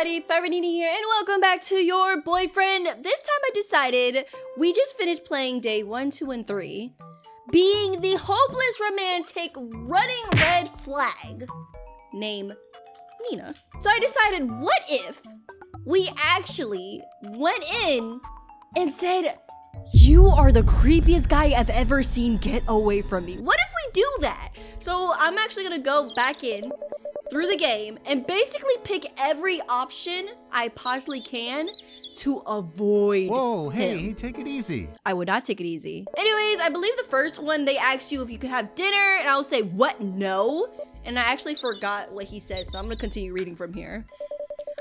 everybody, Forever Nenaa here, and welcome back to your boyfriend. This time I decided we just finished playing day 1, 2, and 3, being the hopeless romantic running red flag named Nenaa. So I decided, what if we actually went in and said, you are the creepiest guy I've ever seen, get away from me. What if we do that? So I'm actually gonna go back in through the game and basically pick every option I possibly can to avoid Whoa, hey, him. take it easy. I would not take it easy. Anyways, I believe the first one, they asked you if you could have dinner, and I'll say, what, no? And I actually forgot what he said, so I'm gonna continue reading from here.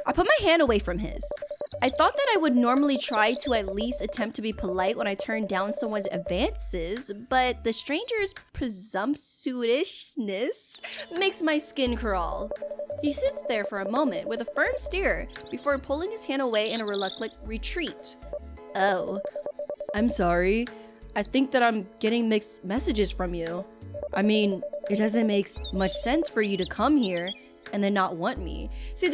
I put my hand away from his. I thought that I would normally try to at least attempt to be polite when I turned down someone's advances, but the stranger's presumptuousness makes my skin crawl. He sits there for a moment with a firm stare before pulling his hand away in a reluctant retreat. Oh, I'm sorry. I think that I'm getting mixed messages from you. I mean, it doesn't make much sense for you to come here and then not want me. See,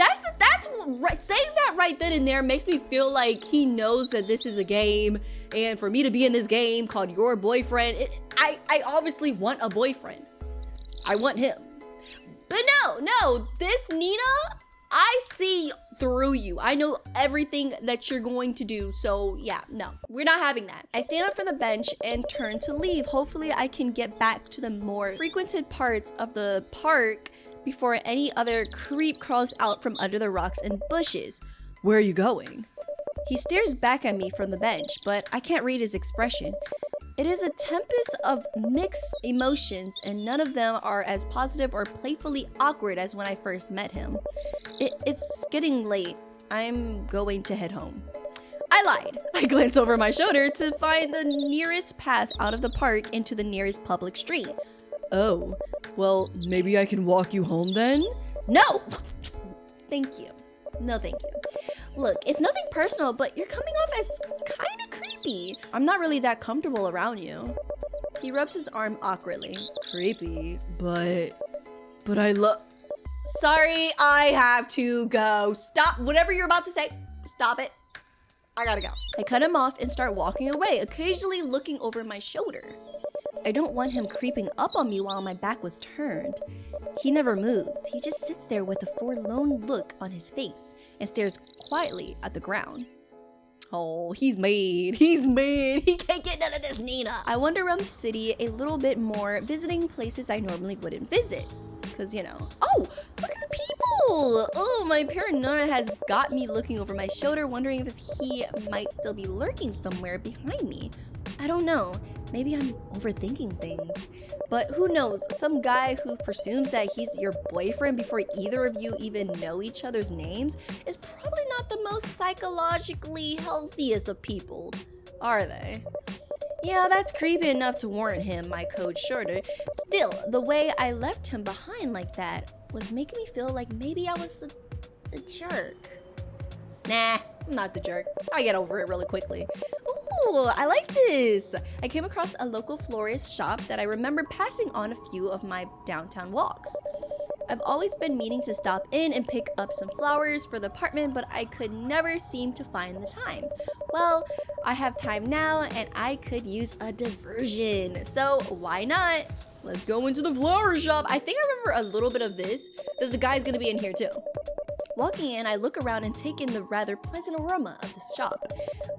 saying that right then and there makes me feel like he knows that this is a game, and for me to be in this game called Your Boyfriend, I obviously want a boyfriend. I want him. But no, this Nenaa, I see through you. I know everything that you're going to do, so yeah, no, we're not having that. I stand up from the bench and turn to leave. Hopefully I can get back to the more frequented parts of the park before any other creep crawls out from under the rocks and bushes. Where are you going? He stares back at me from the bench, but I can't read his expression. It is a tempest of mixed emotions, and none of them are as positive or playfully awkward as when I first met him. It's getting late. I'm going to head home. I lied. I glance over my shoulder to find the nearest path out of the park into the nearest public street. Oh, well, maybe I can walk you home then? No! Thank you. No, thank you. Look, it's nothing personal, but you're coming off as kind of creepy. I'm not really that comfortable around you. He rubs his arm awkwardly. Creepy, but I love... Sorry, I have to go. Stop. Whatever you're about to say, stop it. I gotta go. I cut him off and start walking away, occasionally looking over my shoulder. I don't want him creeping up on me while my back was turned. He never moves. He just sits there with a forlorn look on his face and stares quietly at the ground. Oh, he's mad. He's mad. He can't get none of this, Nenaa. I wander around the city a little bit more, visiting places I normally wouldn't visit. Because, you know, oh, look at the people. Oh, my paranoia has got me looking over my shoulder, wondering if he might still be lurking somewhere behind me. I don't know. Maybe I'm overthinking things. But who knows? Some guy who presumes that he's your boyfriend before either of you even know each other's names is probably not the most psychologically healthiest of people, are they? Yeah, that's creepy enough to warrant him my cold shoulder. Still, the way I left him behind like that was making me feel like maybe I was the jerk. Nah, I'm not the jerk. I get over it really quickly. Ooh, I like this. I came across a local florist shop that I remember passing on a few of my downtown walks. I've always been meaning to stop in and pick up some flowers for the apartment, but I could never seem to find the time. Well, I have time now and I could use a diversion. So why not? Let's go into the flower shop. I think I remember a little bit of this, that the guy's gonna be in here too. Walking in, I look around and take in the rather pleasant aroma of this shop.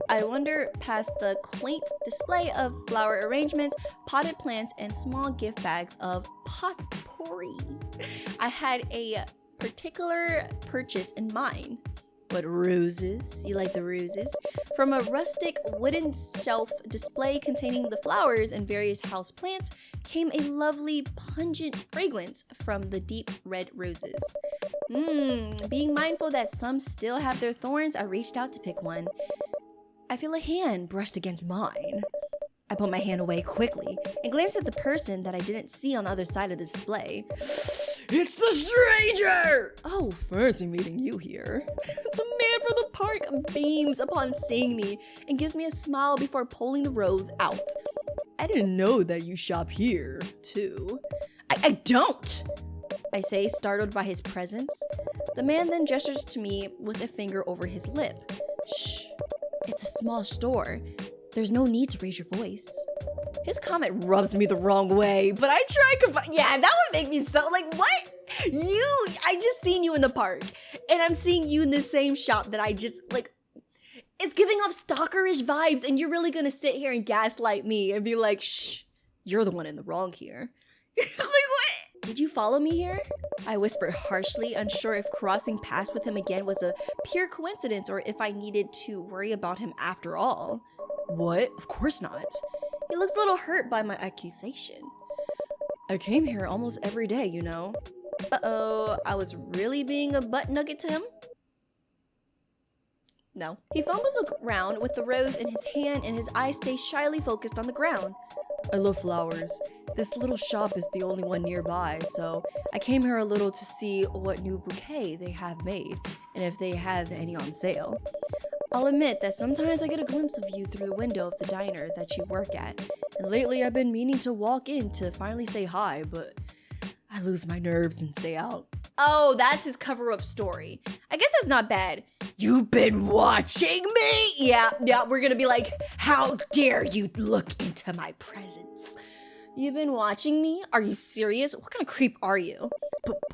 I wander past the quaint display of flower arrangements, potted plants, and small gift bags of potpourri. I had a particular purchase in mind. What, roses? You like the roses? From a rustic wooden shelf display containing the flowers and various house plants came a lovely pungent fragrance from the deep red roses. Being mindful that some still have their thorns, I reached out to pick one. I feel a hand brushed against mine. I put my hand away quickly and glanced at the person that I didn't see on the other side of the display. It's the stranger! Oh, fancy meeting you here. The man from the park beams upon seeing me and gives me a smile before pulling the rose out. I didn't know that you shop here, too. I don't! I say, startled by his presence. The man then gestures to me with a finger over his lip. Shh, it's a small store. There's no need to raise your voice. His comment rubs me the wrong way, but I try yeah, that would make me so like, what? I just seen you in the park, and I'm seeing you in the same shop that I just, like, it's giving off stalkerish vibes, and you're really gonna sit here and gaslight me and be like, shh, you're the one in the wrong here. Like, what? Did you follow me here? I whispered harshly, unsure if crossing paths with him again was a pure coincidence or if I needed to worry about him after all. What? Of course not. He looks a little hurt by my accusation. I came here almost every day, you know. Uh-oh, I was really being a butt nugget to him? No. He fumbles around with the rose in his hand and his eyes stay shyly focused on the ground. I love flowers. This little shop is the only one nearby, so I came here a little to see what new bouquet they have made, and if they have any on sale. I'll admit that sometimes I get a glimpse of you through the window of the diner that you work at, and lately I've been meaning to walk in to finally say hi, but I lose my nerves and stay out. Oh, that's his cover-up story. I guess that's not bad. You've been watching me? Yeah, we're gonna be like, how dare you look into my presence? You've been watching me? Are you serious? What kind of creep are you?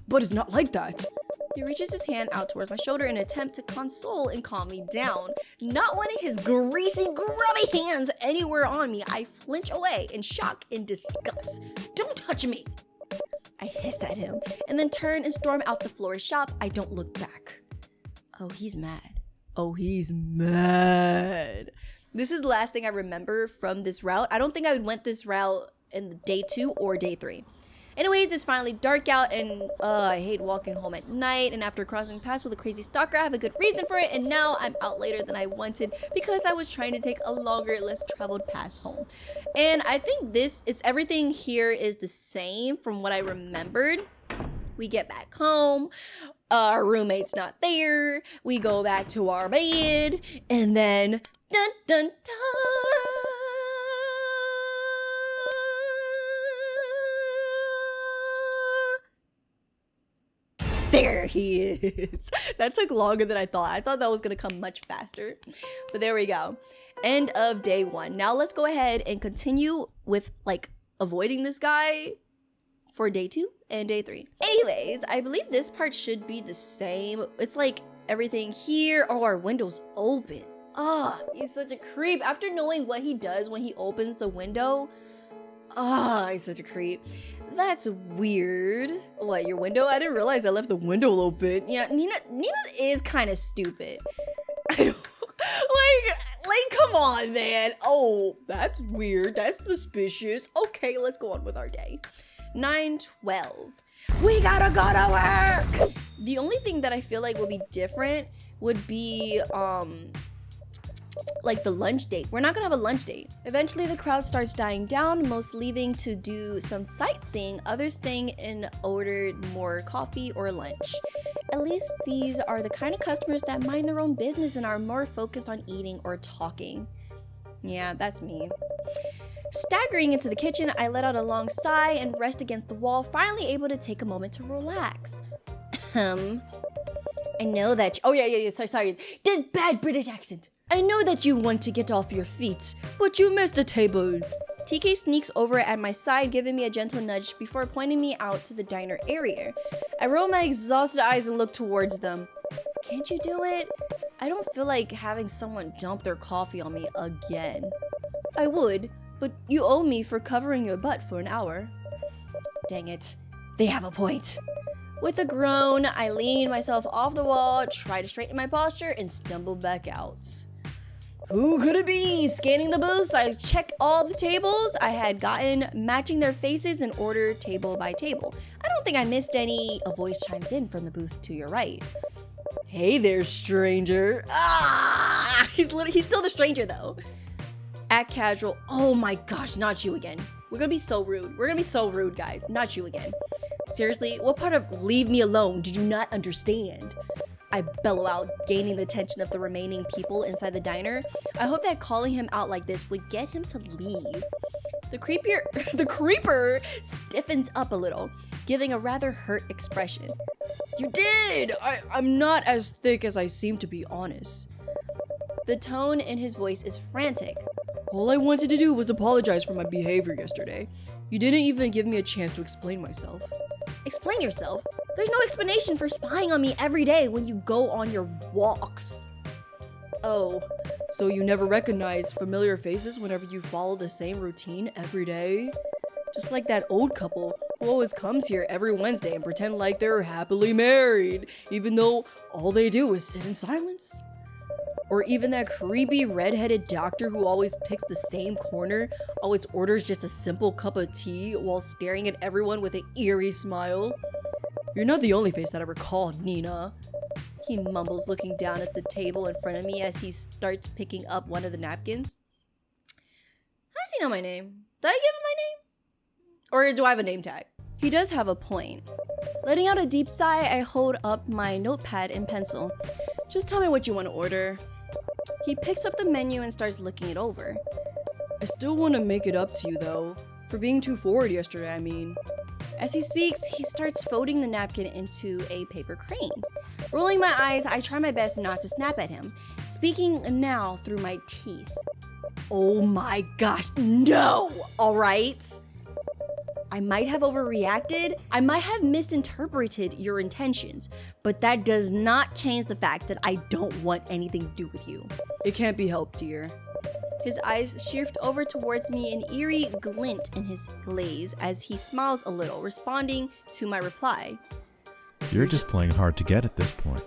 But it's not like that. He reaches his hand out towards my shoulder in an attempt to console and calm me down. Not wanting his greasy, grubby hands anywhere on me, I flinch away in shock and disgust. Don't touch me! I hiss at him, and then turn and storm out the Florist shop. I don't look back. Oh, he's mad. Oh, he's mad. This is the last thing I remember from this route. I don't think I went this route in day 2 or day 3. Anyways, it's finally dark out, and I hate walking home at night, and after crossing paths with a crazy stalker, I have a good reason for it, and now I'm out later than I wanted because I was trying to take a longer, less traveled path home. And I think everything here is the same from what I remembered. We get back home, our roommate's not there, we go back to our bed, and then dun dun dun. There he is. That took longer than I thought. I thought that was gonna come much faster, but there we go. End of day 1. Now let's go ahead and continue with like avoiding this guy for day 2 and day 3. Anyways, I believe this part should be the same. It's like everything here. Oh, our window's open. He's such a creep. After knowing what he does when he opens the window, he's such a creep. That's weird. What, your window? I didn't realize I left the window open. Yeah, Nina is kind of stupid. I don't like come on, man. Oh, that's weird. That's suspicious. Okay, let's go on with our day. 9:12. We gotta go to work. The only thing that I feel like would be different would be like the lunch date. We're not gonna have a lunch date. Eventually the crowd starts dying down, most leaving to do some sightseeing, others staying and ordered more coffee or lunch. At least these are the kind of customers that mind their own business and are more focused on eating or talking. Yeah, that's me. Staggering into the kitchen, I let out a long sigh and rest against the wall, finally able to take a moment to relax. I know that. Oh yeah. Sorry. The bad British accent. I know that you want to get off your feet, but you missed a table. TK sneaks over at my side, giving me a gentle nudge before pointing me out to the diner area. I roll my exhausted eyes and look towards them. Can't you do it? I don't feel like having someone dump their coffee on me again. I would, but you owe me for covering your butt for an hour. Dang it. They have a point. With a groan, I lean myself off the wall, try to straighten my posture, and stumble back out. Who could it be? Scanning the booths, I check all the tables I had gotten, matching their faces and order table by table. I don't think I missed any. A voice chimes in from the booth to your right. Hey there, stranger. He's still the stranger though. Act casual. Oh my gosh, not you again. We're gonna be so rude. We're gonna be so rude, guys. Not you again. Seriously, what part of leave me alone did you not understand? I bellow out, gaining the attention of the remaining people inside the diner. I hope that calling him out like this would get him to leave. The creeper stiffens up a little, giving a rather hurt expression. You did! I'm not as thick as I seem to be, honest. The tone in his voice is frantic. All I wanted to do was apologize for my behavior yesterday. You didn't even give me a chance to explain myself. Explain yourself? There's no explanation for spying on me every day when you go on your walks. Oh, so you never recognize familiar faces whenever you follow the same routine every day? Just like that old couple who always comes here every Wednesday and pretend like they're happily married, even though all they do is sit in silence? Or even that creepy redheaded doctor who always picks the same corner, always orders just a simple cup of tea while staring at everyone with an eerie smile. You're not the only face that I recall, Nenaa. He mumbles, looking down at the table in front of me as he starts picking up one of the napkins. How does he know my name? Did I give him my name? Or do I have a name tag? He does have a point. Letting out a deep sigh, I hold up my notepad and pencil. Just tell me what you want to order. He picks up the menu and starts looking it over. I still want to make it up to you though, for being too forward yesterday, I mean. As he speaks, he starts folding the napkin into a paper crane. Rolling my eyes, I try my best not to snap at him, speaking now through my teeth. Oh my gosh, no! Alright? I might have overreacted, I might have misinterpreted your intentions, but that does not change the fact that I don't want anything to do with you. It can't be helped, dear. His eyes shift over towards me, an eerie glint in his glaze as he smiles a little, responding to my reply. You're just playing hard to get at this point.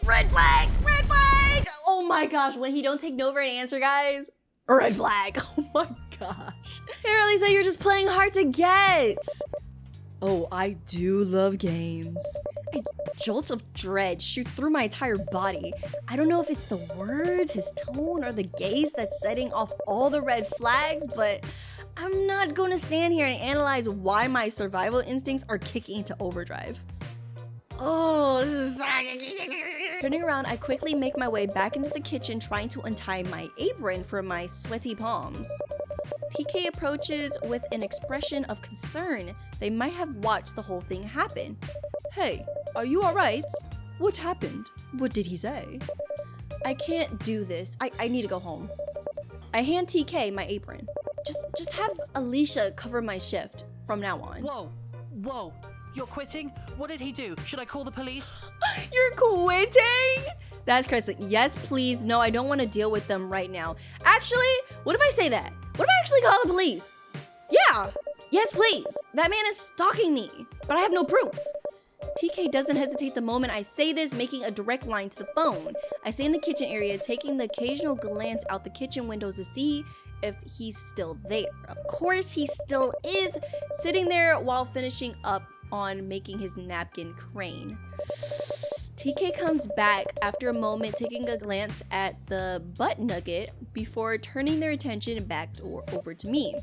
Red flag! Red flag! Oh my gosh, when he don't take no for an answer, guys. Red flag. Oh my gosh. He really said you're just playing hard to get. Oh, I do love games. A jolt of dread shoots through my entire body. I don't know if it's the words, his tone, or the gaze that's setting off all the red flags, but I'm not going to stand here and analyze why my survival instincts are kicking into overdrive. Oh, this is... Turning around, I quickly make my way back into the kitchen, trying to untie my apron from my sweaty palms. TK approaches with an expression of concern. They might have watched the whole thing happen. Hey, are you alright? What happened? What did he say? I can't do this. I need to go home. I hand TK my apron. Just have Alicia cover my shift from now on. Whoa. You're quitting? What did he do? Should I call the police? You're quitting? That's crazy. Yes, please. No, I don't want to deal with them right now. Actually, what if I say that? What if I actually call the police? Yeah. Yes, please. That man is stalking me, but I have no proof. TK doesn't hesitate the moment I say this, making a direct line to the phone. I stay in the kitchen area, taking the occasional glance out the kitchen window to see if he's still there. Of course, he still is, sitting there while finishing up on making his napkin crane. TK comes back after a moment, taking a glance at the butt nugget before turning their attention back over to me.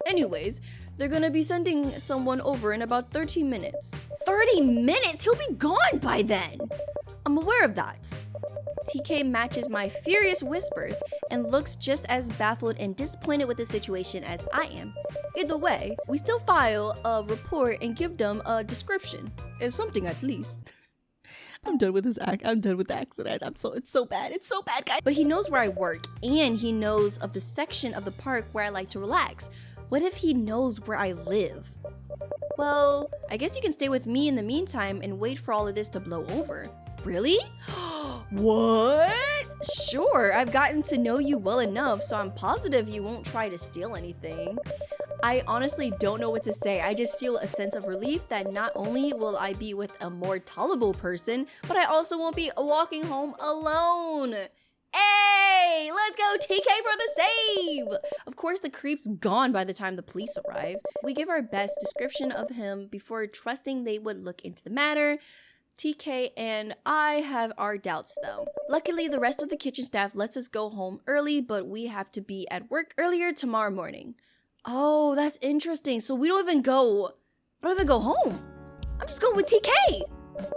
Anyways, they're gonna be sending someone over in about 30 minutes. 30 minutes? He'll be gone by then! I'm aware of that. TK matches my furious whispers and looks just as baffled and disappointed with the situation as I am. Either way, we still file a report and give them a description. It's something at least. I'm done with I'm done with the accident. It's so bad, guys. But he knows where I work, and he knows of the section of the park where I like to relax. What if he knows where I live? Well, I guess you can stay with me in the meantime and wait for all of this to blow over. Really? What? Sure, I've gotten to know you well enough, so I'm positive you won't try to steal anything. I honestly don't know what to say. I just feel a sense of relief that not only will I be with a more tolerable person, but I also won't be walking home alone. Hey, let's go TK for the save! Of course, the creep's gone by the time the police arrive. We give our best description of him before trusting they would look into the matter. TK and I have our doubts though. Luckily, the rest of the kitchen staff lets us go home early, but we have to be at work earlier tomorrow morning. Oh, that's interesting. So we don't even go home. I'm just going with TK.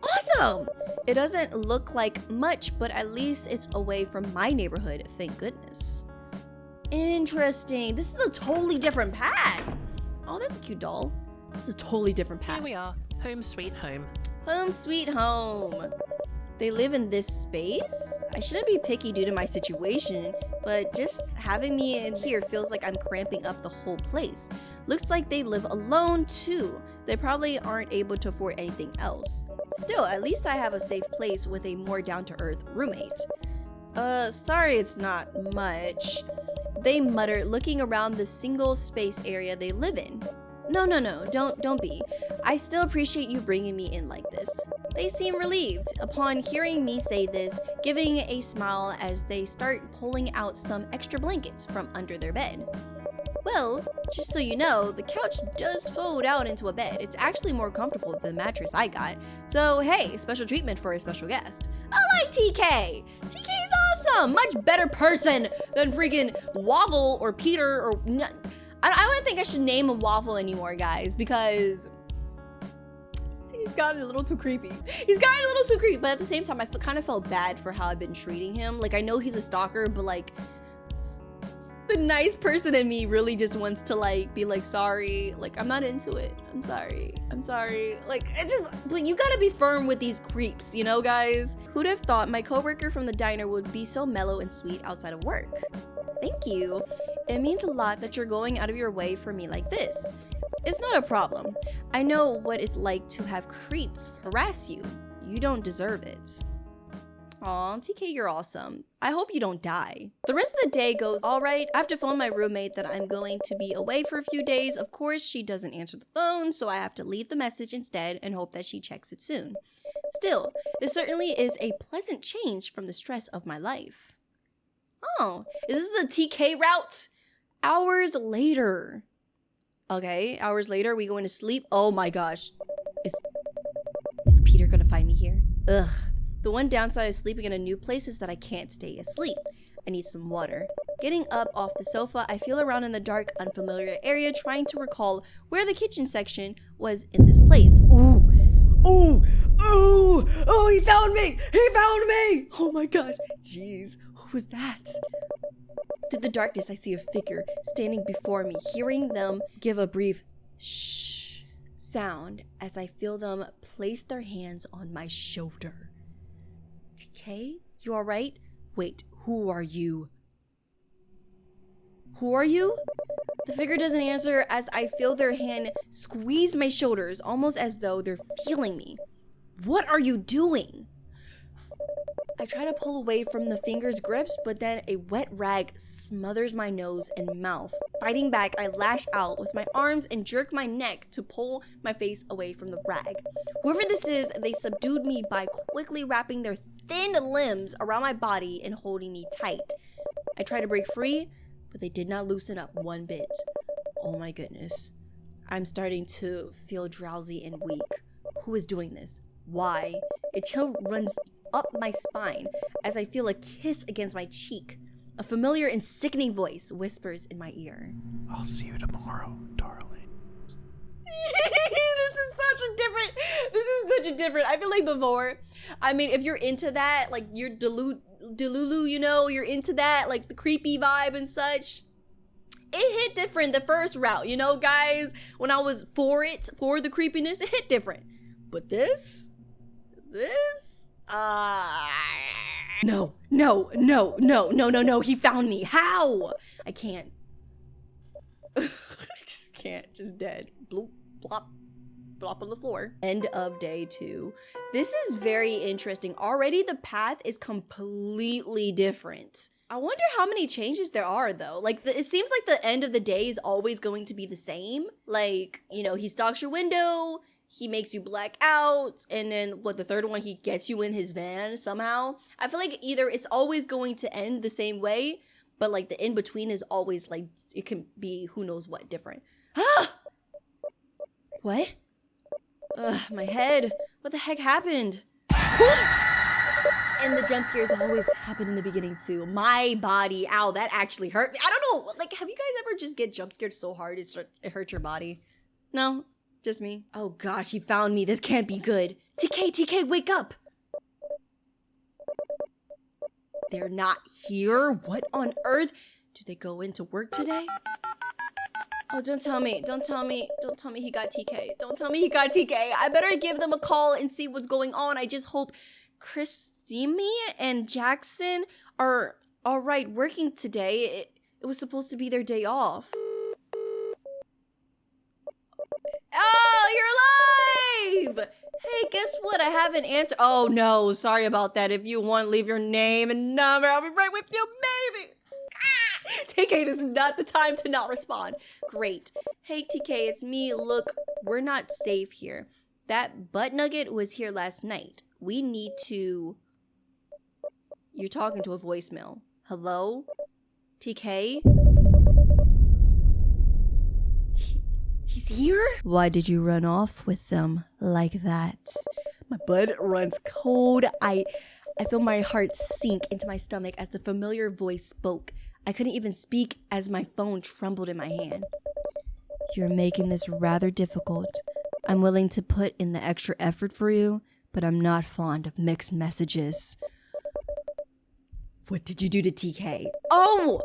Awesome. It doesn't look like much, but at least it's away from my neighborhood, thank goodness. Interesting. This is a totally different pad. Oh, that's a cute doll. This is a totally different pad. Here we are. Home sweet home. Home sweet home. They live in this space? I shouldn't be picky due to my situation, but just having me in here feels like I'm cramping up the whole place. Looks like they live alone too. They probably aren't able to afford anything else. Still, at least I have a safe place with a more down-to-earth roommate. Sorry it's not much. They muttered, looking around the single space area they live in. No, don't be. I still appreciate you bringing me in like this. They seem relieved upon hearing me say this, giving a smile as they start pulling out some extra blankets from under their bed. Well, just so you know, the couch does fold out into a bed. It's actually more comfortable than the mattress I got. So hey, special treatment for a special guest. I like TK! TK is awesome! Much better person than freaking Waffle or Peter or... I don't think I should name him Waffle anymore, guys, because... he's gotten a little too creepy. But at the same time, I kind of felt bad for how I've been treating him. Like, I know he's a stalker, but like... the nice person in me really just wants to like be like, sorry, like I'm not into it, I'm sorry, like it just, but you gotta be firm with these creeps, you know, guys. Who'd have thought my coworker from the diner would be so mellow and sweet outside of work? Thank you. It means a lot that you're going out of your way for me like this. It's not a problem. I know what it's like to have creeps harass you. You don't deserve it. Aw, TK, you're awesome. I hope you don't die. The rest of the day goes all right. I have to phone my roommate that I'm going to be away for a few days. Of course, she doesn't answer the phone, so I have to leave the message instead and hope that she checks it soon. Still, this certainly is a pleasant change from the stress of my life. Oh, is this the TK route? Hours later. Okay, hours later, we going to sleep. Oh my gosh. Is Peter gonna find me here? Ugh. The one downside of sleeping in a new place is that I can't stay asleep. I need some water. Getting up off the sofa, I feel around in the dark, unfamiliar area, trying to recall where the kitchen section was in this place. Ooh, he found me! Oh my gosh, jeez, who was that? Through the darkness, I see a figure standing before me, hearing them give a brief shh sound as I feel them place their hands on my shoulder. TK, you alright? Wait, who are you? The figure doesn't answer as I feel their hand squeeze my shoulders, almost as though they're feeling me. What are you doing? I try to pull away from the finger's grips, but then a wet rag smothers my nose and mouth. Fighting back, I lash out with my arms and jerk my neck to pull my face away from the rag. Whoever this is, they subdued me by quickly wrapping their thin limbs around my body and holding me tight. I try to break free, but they did not loosen up one bit. Oh my goodness. I'm starting to feel drowsy and weak. Who is doing this? Why? A chill runs up my spine as I feel a kiss against my cheek. A familiar and sickening voice whispers in my ear. I'll see you tomorrow, darling. This is such a different. I feel like before, I mean, if you're into that, like you're Delulu, you know, you're into that, like the creepy vibe and such. It hit different the first route, you know, guys. When I was for the creepiness, it hit different. But this, no, he found me. How? I can't. I just can't, just dead. Bloop, blop, blop on the floor. End of day 2. This is very interesting. Already the path is completely different. I wonder how many changes there are though. Like it seems like the end of the day is always going to be the same. Like, you know, he stalks your window, he makes you black out, and then the third one, he gets you in his van somehow. I feel like either it's always going to end the same way, but like the in between is always like, it can be who knows what different. What? My head. What the heck happened? And the jump scares always happen in the beginning too. My body, ow, that actually hurt me. I don't know, like, have you guys ever just get jump scared so hard it hurts your body? No? Just me? Oh gosh, he found me. This can't be good. TK, wake up. They're not here? What on earth? Did they go into work today? Oh, don't tell me he got TK. Don't tell me he got TK. I better give them a call and see what's going on. I just hope Christine and Jackson are all right working today. It was supposed to be their day off. Oh, you're live! Hey, guess what? I have an answer. Oh, no. Sorry about that. If you want, leave your name and number. I'll be right with you, baby. TK, this is not the time to not respond. Great. Hey, TK, it's me. Look, we're not safe here. That butt nugget was here last night. We need to... You're talking to a voicemail. Hello? TK? He's here? Why did you run off with them like that? My blood runs cold. I feel my heart sink into my stomach as the familiar voice spoke. I couldn't even speak as my phone trembled in my hand. You're making this rather difficult. I'm willing to put in the extra effort for you, but I'm not fond of mixed messages. What did you do to TK? Oh,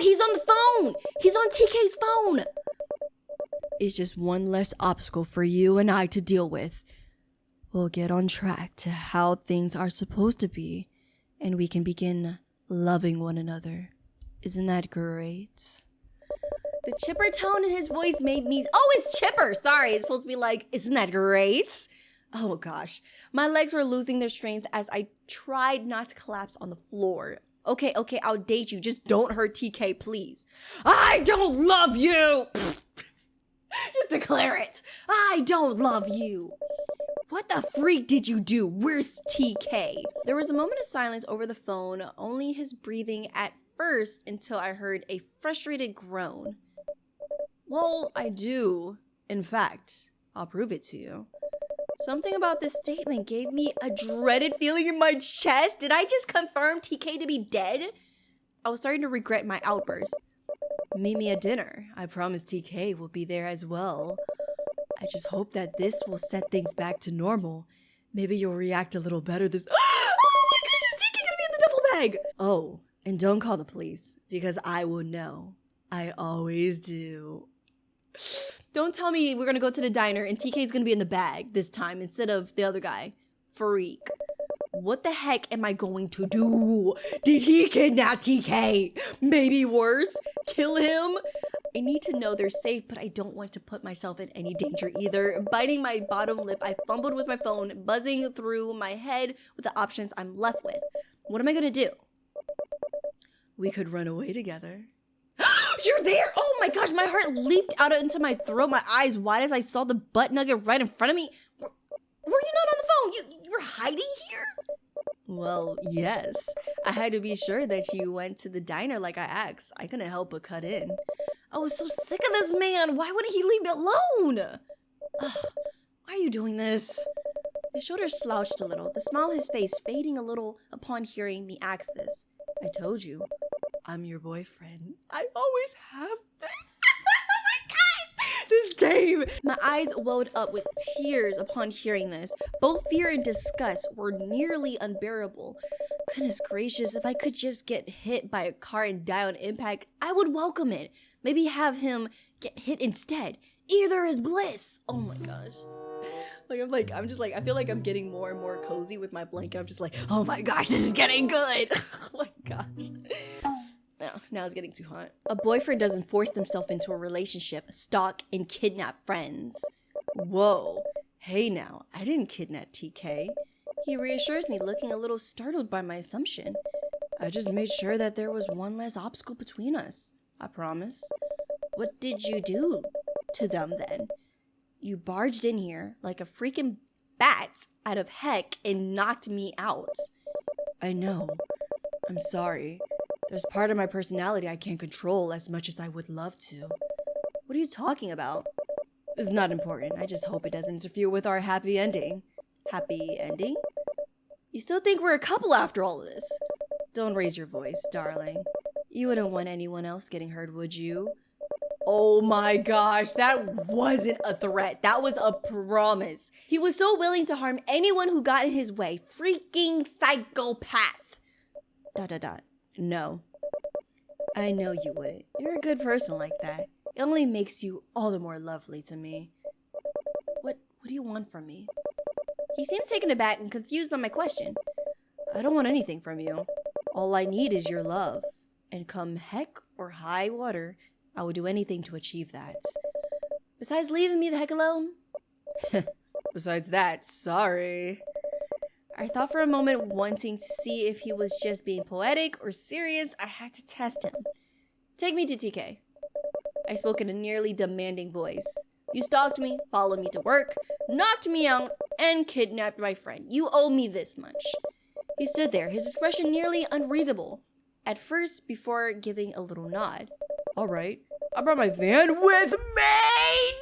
he's on the phone. He's on TK's phone. It's just one less obstacle for you and I to deal with. We'll get on track to how things are supposed to be, and we can begin loving one another. Isn't that great? The chipper tone in his voice made me... Oh, it's chipper! Sorry, it's supposed to be like, isn't that great? Oh gosh. My legs were losing their strength as I tried not to collapse on the floor. Okay, I'll date you. Just don't hurt TK, please. I don't love you! Just declare it. I don't love you. What the freak did you do? Where's TK? There was a moment of silence over the phone, only his breathing at first until I heard a frustrated groan. Well, I do. In fact, I'll prove it to you. Something about this statement gave me a dreaded feeling in my chest. Did I just confirm TK to be dead? I was starting to regret my outburst. Meet me at dinner. I promise TK will be there as well. I just hope that this will set things back to normal. Maybe you'll react a little better this- Oh my gosh, is TK gonna be in the duffel bag? Oh, and don't call the police, because I will know. I always do. Don't tell me we're gonna go to the diner and TK's gonna be in the bag this time instead of the other guy. Freak. What the heck am I going to do? Did he kidnap TK? Maybe worse? Kill him? I need to know they're safe, but I don't want to put myself in any danger either. Biting my bottom lip, I fumbled with my phone, buzzing through my head with the options I'm left with. What am I gonna do? We could run away together. You're there! Oh my gosh, my heart leaped out into my throat, my eyes wide as I saw the butt nugget right in front of me. Were you not on the phone? You were hiding here? Well, yes. I had to be sure that you went to the diner like I asked. I couldn't help but cut in. I was so sick of this man. Why wouldn't he leave me alone? Ugh, why are you doing this? His shoulders slouched a little, the smile on his face fading a little upon hearing me ask this. I told you, I'm your boyfriend. I always have been. Oh my God! This game! My eyes welled up with tears upon hearing this. Both fear and disgust were nearly unbearable. Goodness gracious, if I could just get hit by a car and die on impact, I would welcome it. Maybe have him get hit instead. Either is bliss. Oh my gosh. I feel like I'm getting more and more cozy with my blanket. I'm just like, oh my gosh, this is getting good. Oh my gosh. Now it's getting too hot. A boyfriend doesn't force themselves into a relationship, stalk, and kidnap friends. Whoa. Hey now, I didn't kidnap TK. He reassures me, looking a little startled by my assumption. I just made sure that there was one less obstacle between us. I promise. What did you do to them then? You barged in here like a freaking bat out of heck and knocked me out. I know. I'm sorry. There's part of my personality I can't control as much as I would love to. What are you talking about? It's not important. I just hope it doesn't interfere with our happy ending. Happy ending? You still think we're a couple after all of this? Don't raise your voice, darling. You wouldn't want anyone else getting hurt, would you? Oh my gosh, that wasn't a threat. That was a promise. He was so willing to harm anyone who got in his way. Freaking psychopath. No. I know you wouldn't. You're a good person like that. It only makes you all the more lovely to me. What do you want from me? He seems taken aback and confused by my question. I don't want anything from you. All I need is your love. And come heck or high water, I will do anything to achieve that. Besides leaving me the heck alone? Besides that, sorry. I thought for a moment, wanting to see if he was just being poetic or serious. I had to test him. Take me to TK. I spoke in a nearly demanding voice. You stalked me, followed me to work, knocked me out, and kidnapped my friend. You owe me this much. He stood there, his expression nearly unreadable. At first, before giving a little nod. All right, I brought my van with me!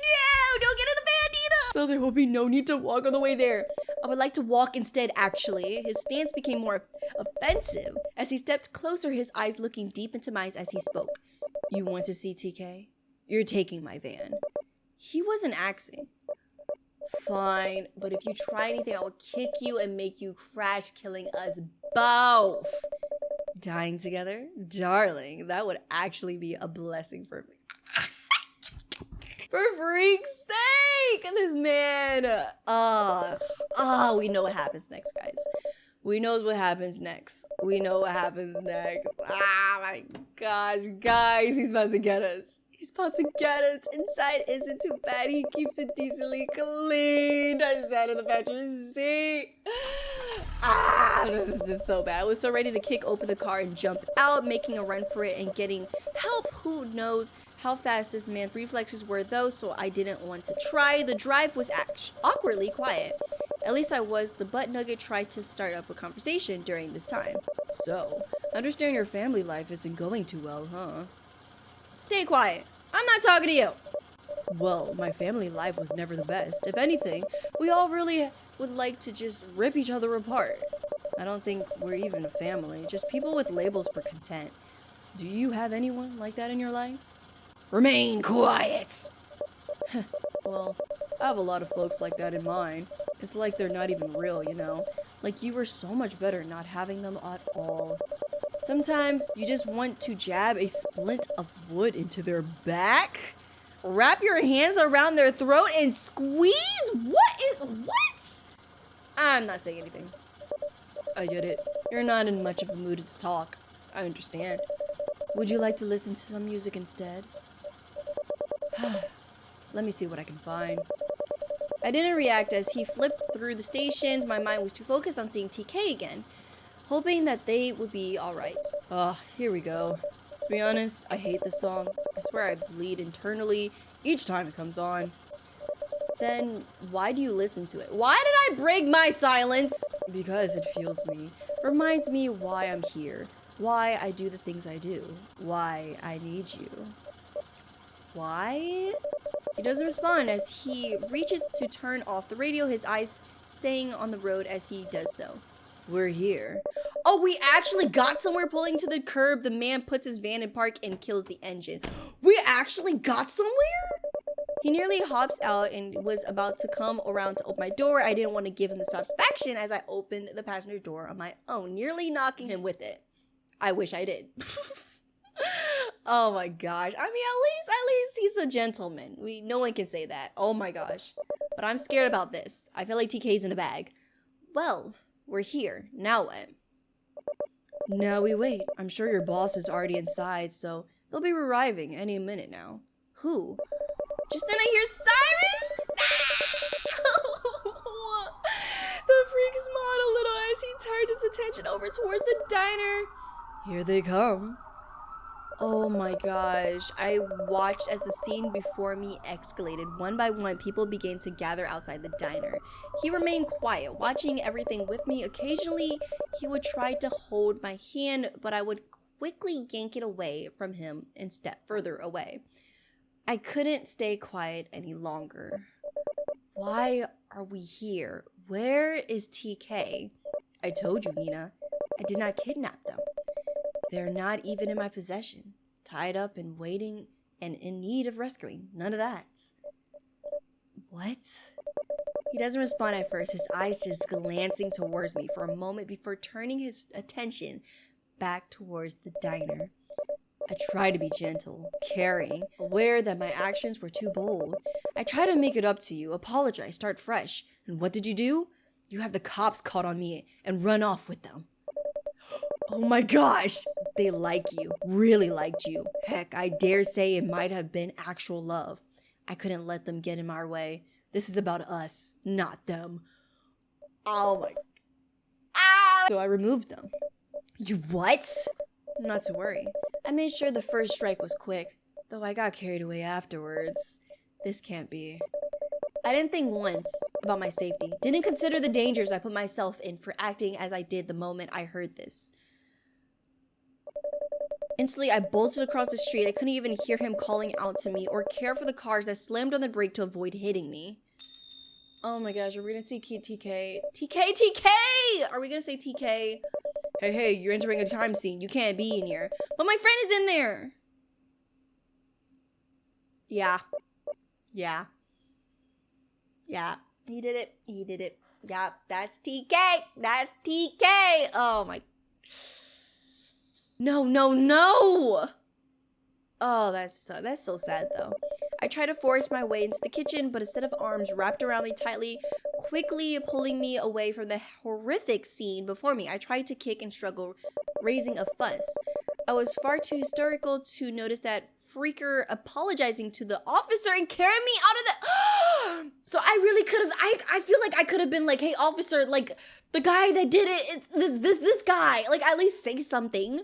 No, don't get in the van, Nina! So there will be no need to walk on the way there. I would like to walk instead, actually. His stance became more offensive as he stepped closer, his eyes looking deep into mine as he spoke. You want to see TK? You're taking my van. He wasn't axing. Fine, but if you try anything, I will kick you and make you crash, killing us both. Dying together? Darling, that would actually be a blessing for me. For freak's sake! This man. We know what happens next, guys. We know what happens next. We know what happens next. Ah, my gosh, guys, he's about to get us. He's about to get us. Inside isn't too bad. He keeps it decently clean. I sat in the passenger seat. This is so bad. I was so ready to kick open the car and jump out, making a run for it and getting help. Who knows how fast this man's reflexes were, though, so I didn't want to try. The drive was awkwardly quiet. At least I was. The butt nugget tried to start up a conversation during this time. So, I understand your family life isn't going too well, huh? Stay quiet. I'm not talking to you. Well, my family life was never the best. If anything, we all really would like to just rip each other apart. I don't think we're even a family, just people with labels for content. Do you have anyone like that in your life? Remain quiet! Well, I have a lot of folks like that in mine. It's like they're not even real, you know? Like you were so much better not having them at all. Sometimes you just want to jab a splint of wood into their back, wrap your hands around their throat, and squeeze? What? I'm not saying anything. I get it. You're not in much of a mood to talk. I understand. Would you like to listen to some music instead? Let me see what I can find. I didn't react as he flipped through the stations. My mind was too focused on seeing TK again, hoping that they would be alright. Here we go. To be honest, I hate this song. I swear I bleed internally each time it comes on. Then why do you listen to it? Why did I break my silence? Because it fuels me. Reminds me why I'm here. Why I do the things I do. Why I need you. Why? He doesn't respond as he reaches to turn off the radio, his eyes staying on the road as he does so. We're here. Oh, we actually got somewhere. Pulling to the curb, the man puts his van in park and kills the engine. We actually got somewhere? He nearly hops out and was about to come around to open my door. I didn't want to give him the satisfaction as I opened the passenger door on my own, nearly knocking him with it. I wish I did. Oh my gosh. I mean, at least he's a gentleman. No one can say that. Oh my gosh. But I'm scared about this. I feel like TK's in a bag. Well, we're here. Now what? Now we wait. I'm sure your boss is already inside, so they'll be arriving any minute now. Who? Just then I hear sirens! The freak smiled a little as he turned his attention over towards the diner. Here they come. Oh my gosh. I watched as the scene before me escalated. One by one, people began to gather outside the diner. He remained quiet, watching everything with me. Occasionally, he would try to hold my hand, but I would quickly yank it away from him and step further away. I couldn't stay quiet any longer. Why are we here? Where is TK? I told you, Nina. I did not kidnap them. They're not even in my possession. Tied up and waiting and in need of rescuing. None of that. What? He doesn't respond at first, his eyes just glancing towards me for a moment before turning his attention back towards the diner. I tried to be gentle, caring, aware that my actions were too bold. I tried to make it up to you, apologize, start fresh. And what did you do? You have the cops caught on me and run off with them. Oh my gosh, they like you, really liked you. Heck, I dare say it might have been actual love. I couldn't let them get in our way. This is about us, not them. Oh my... Ah! So I removed them. You what? Not to worry. I made sure the first strike was quick, though I got carried away afterwards. This can't be. I didn't think once about my safety. Didn't consider the dangers I put myself in for acting as I did the moment I heard this. Instantly, I bolted across the street. I couldn't even hear him calling out to me or care for the cars that slammed on the brake to avoid hitting me. Oh my gosh, are we gonna see TK? TK! Are we gonna say TK? Hey, you're entering a crime scene. You can't be in here. But my friend is in there. Yeah. He did it. Yeah, that's TK. Oh my. No. Oh, that's so sad though. I tried to force my way into the kitchen, but a set of arms wrapped around me tightly, quickly pulling me away from the horrific scene before me. I tried to kick and struggle, raising a fuss. I was far too hysterical to notice that freaker apologizing to the officer and carrying me out of the... So I really could have... I feel like I could have been like, hey, officer, like, the guy that did it, this guy. Like, at least say something.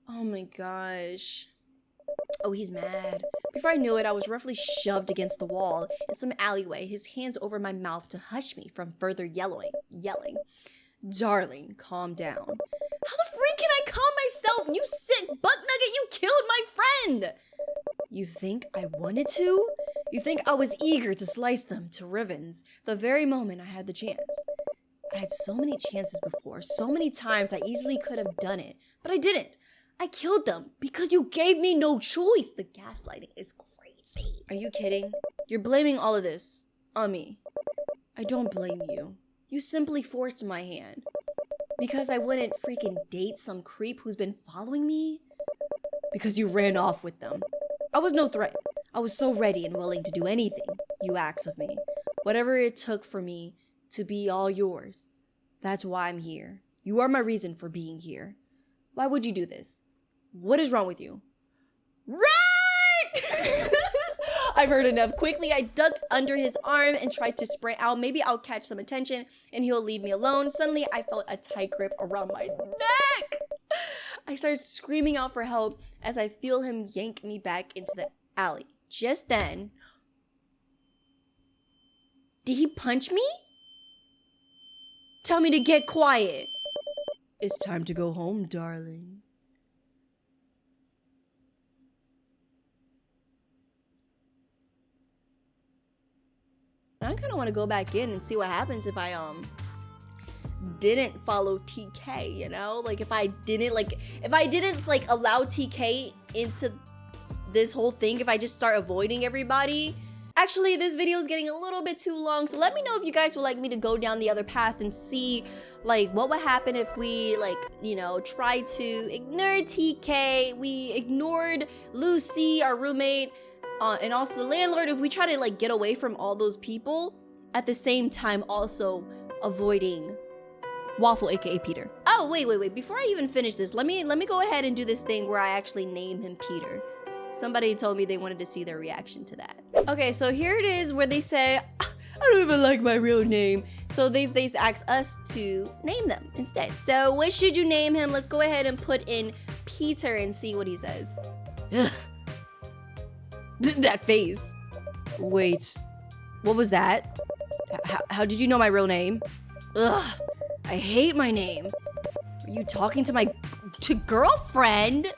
Oh my gosh. Oh, he's mad. Before I knew it, I was roughly shoved against the wall in some alleyway, his hands over my mouth to hush me from further yelling. Darling, calm down. How the freak can I calm myself? You sick butt nugget, you killed my friend! You think I wanted to? You think I was eager to slice them to ribbons the very moment I had the chance? I had so many chances before, so many times I easily could have done it, but I didn't. I killed them because you gave me no choice. The gaslighting is crazy. Are you kidding? You're blaming all of this on me. I don't blame you. You simply forced my hand. Because I wouldn't freaking date some creep who's been following me? Because you ran off with them. I was no threat. I was so ready and willing to do anything you asked of me. Whatever it took for me to be all yours. That's why I'm here. You are my reason for being here. Why would you do this? What is wrong with you? Run! I've heard enough. Quickly, I ducked under his arm and tried to sprint out. Maybe I'll catch some attention and he'll leave me alone. Suddenly, I felt a tight grip around my neck. I started screaming out for help as I feel him yank me back into the alley. Just then, did he punch me? Tell me to get quiet. It's time to go home, darling. I kind of want to go back in and see what happens if I didn't follow TK, you know? Like if I didn't allow TK into this whole thing, if I just start avoiding everybody. Actually, this video is getting a little bit too long, so let me know if you guys would like me to go down the other path and see like what would happen if we tried to ignore TK, we ignored Lucy, our roommate, and also the landlord, if we try to get away from all those people at the same time also avoiding Waffle, aka Peter. Oh, wait. Before I even finish this, let me go ahead and do this thing where I actually name him Peter. Somebody told me they wanted to see their reaction to that. Okay, so here it is where they say, I don't even like my real name. So they asked us to name them instead. So what should you name him? Let's go ahead and put in Peter and see what he says. Ugh. That face. Wait, what was that? How did you know my real name? Ugh, I hate my name. Were you talking to my girlfriend?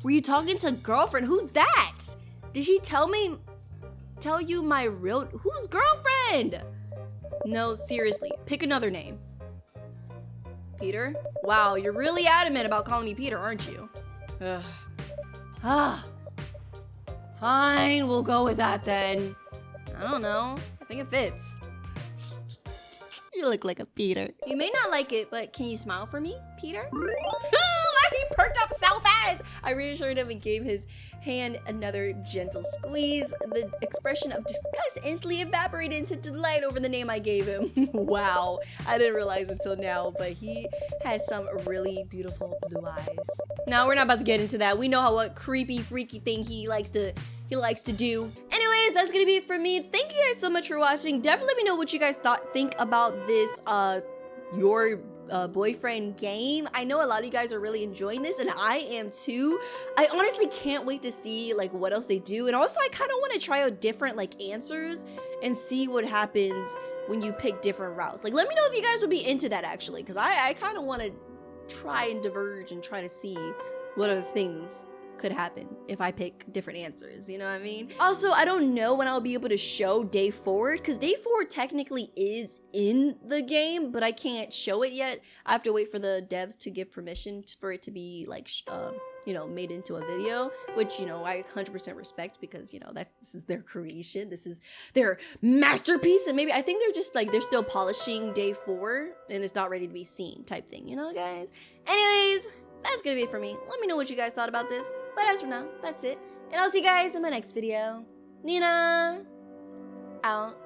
Were you talking to girlfriend? Who's that? Did she tell you my real, whose girlfriend? No, seriously, pick another name. Peter? Wow, you're really adamant about calling me Peter, aren't you? Ugh. Ah. Fine, we'll go with that then. I don't know. I think it fits. You look like a Peter. You may not like it, but can you smile for me, Peter? He perked up so fast. I reassured him and gave his hand another gentle squeeze. The expression of disgust instantly evaporated into delight over the name I gave him. Wow, I didn't realize until now, but he has some really beautiful blue eyes. Now we're not about to get into that. We know what creepy, freaky thing he likes to do. Anyways, that's gonna be it for me. Thank you guys so much for watching. Definitely let me know what you guys think about this your boyfriend game. I know a lot of you guys are really enjoying this, and I am too. I honestly can't wait to see like what else they do, and also I kind of want to try out different like answers and see what happens when you pick different routes. Like, let me know if you guys would be into that actually, because I kind of want to try and diverge and try to see what other things could happen if I pick different answers, you know what I mean? Also, I don't know when I'll be able to show day 4, because day 4 technically is in the game, but I can't show it yet. I have to wait for the devs to give permission for it to be like, you know, made into a video, which, you know, I 100% respect, because, you know, this is their creation, this is their masterpiece, and maybe I think they're just like, they're still polishing day 4 and it's not ready to be seen type thing, you know, guys? Anyways, that's gonna be it for me. Let me know what you guys thought about this. But as for now, that's it. And I'll see you guys in my next video. Nenaa, out.